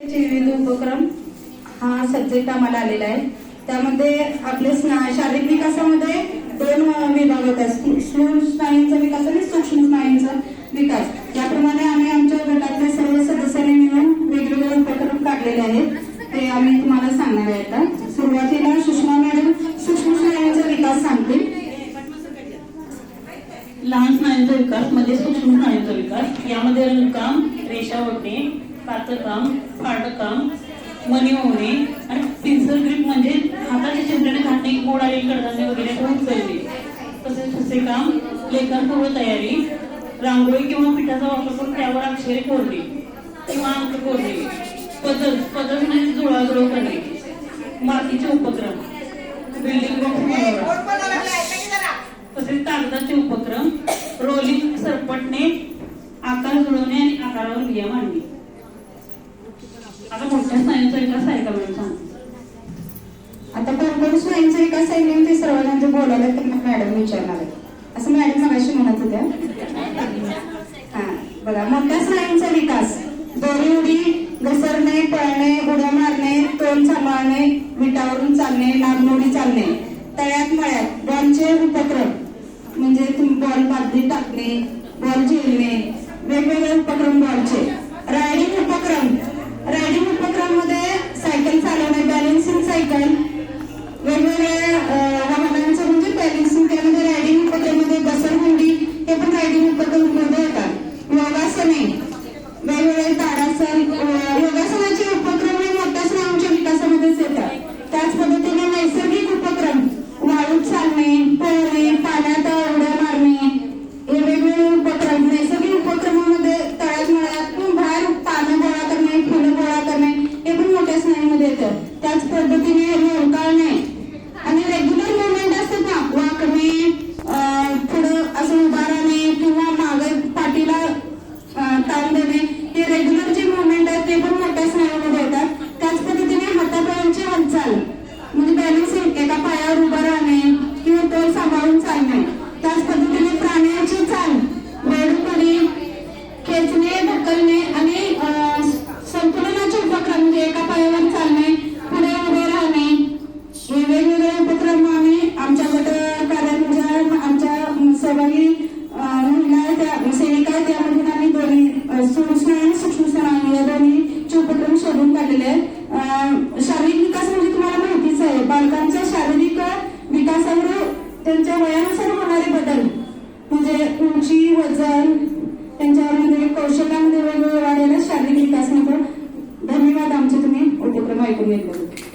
विविध उपक्रम हा सब्जेक्ट आम्हाला आलेला आहे. त्यामध्ये आपले शारीरिक विकासामध्ये दोन विभाग होतात, स्थूल स्नायूंचा विकास आणि सूक्ष्म स्नायूंचा विकास. याप्रमाणे आम्ही आमच्या गटातल्या सर्व सदस्यांनी मिळून वेगवेगळे उपक्रम काढलेले आहेत. ते आम्ही तुम्हाला सांगणार आहे. आता सुरुवातीला सुषमा मॅडम सूक्ष्म स्नायूंचा विकास सांगतील. लहान स्नायूंचा विकास म्हणजे सूक्ष्म स्नायूंचा विकास. यामध्ये रंगकाम, रेषा ओढणे, कातरकाम, फाडकाम, मणी ओढणे आणि पिन्सर ग्रीप म्हणजे हाताच्या चिंतने घाटणे, गोड आलेली कडधान्य वगैरे उचलणे. तसेच ठसेकाम, लेखनपूर्व तयारी, रांगोळी किंवा पिठाचा वापर करून त्यावर अक्षरे कोरणे किंवा अंक कोरणे. पदर म्हणजे जुळवाजुळव करणे. मातीचे उपक्रम, बिल्डिंग ब्लॉक्स, तसेच कागदाचे उपक्रम, रोलिंग, सरपटणे, आकार जुळवणे आणि आकारावर बिया मांडणे. आता मोठ्या स्नायूंचा विकास आहे का मॅडम सांगतो. आता कोणकोण स्नायूंचा विकास आहे नेमके सर्वांना जे बोलायला तर मॅडम विचारणार आहे असं मॅडम मगाशी म्हणत होत्या. हा बघा, मोठ्या स्नायूंचा विकास दोरी उडी, घसरणे, पळणे, उड्या मारणे, तोंड सांभाळणे, विटावरून चालणे, नागमोडी चालणे, तळ्यात मळ्यात बॉलचे उपक्रम म्हणजे तुम्ही बॉल बादली टाकणे, बॉल झेलणे, वेगवेगळे उपक्रम बॉलचे. रायडिंग उपक्रम, रायडिंग उपक्रम मध्ये सायकल चालवणे, बॅलेन्सिंग सायकल, वेगवेगळ्या वाहनांचं म्हणजे बॅलेन्सिंग. त्यामध्ये रायडिंग उपक्रम मध्ये घसरगुंडी हे पण रायडिंग उपक्रम मध्ये येतात. योगासने, वेगवेगळे ताडासन, योगासनाचे उपक्रम हे मोठ्या स्नायूंच्या विकासामध्येच येतात. त्याच पद्धतीने नैसर्गिक उपक्रम, वाळूत चालणे, पोहणे, पाण्यात उड्या मारणे, हे वेगवेगळे उपक्रम. नैसर्गिक उपक्रमामध्ये तळ्यात मळ्यात बाहेर पानं गोळा करणे, फुलं गोळा करणे हे पण मोठ्या स्नायूमध्ये येतं. त्याच पद्धतीने लोळकाळणे आणि रेग्युलर मुवमेंट असतात ना, वाकणे, पुढं असं उभा राहणे किंवा मागे पाठीला ताण देणे, हे रेग्युलर जे मुवमेंट आहेत ते पण मोठ्या स्नायूमध्ये येतात. त्याच पद्धतीने हातापायांची हालचाल म्हणजे बॅलेन्सिंग, एका पायावर उभं राहणे किंवा तोल सांभाळून चालणे. त्याच पद्धतीने प्राण्यांची चाल, वेडूपडी, खेचणे, ढकलणे आणि संतुलनाचे उपक्रम म्हणजे एका पायावर चालणे, पुढे उभे राहणे, हे वेगवेगळे उपक्रम आम्ही आमच्या गट कार्यालयाच्या आमच्या सहभागी महिला त्या सेविका आहेत त्यामधून आम्ही दोन्ही स्थूल आणि सूक्ष्म स्नायू या दोन्हीचे उपक्रम शोधून काढलेले आहेत. शारीरिक विकास म्हणजे तुम्हाला माहितीच आहे, बालकांच्या शारीरिक विकासावर त्यांच्या वयानुसार होणारे बदल म्हणजे उंची, वजन, त्यांच्यामध्ये कौशल्यामध्ये वेगवेगळे वाढलेला शारीरिक विकास म्हणतो. धन्यवाद. आमचे तुम्ही उपक्रम ऐकून घेतले.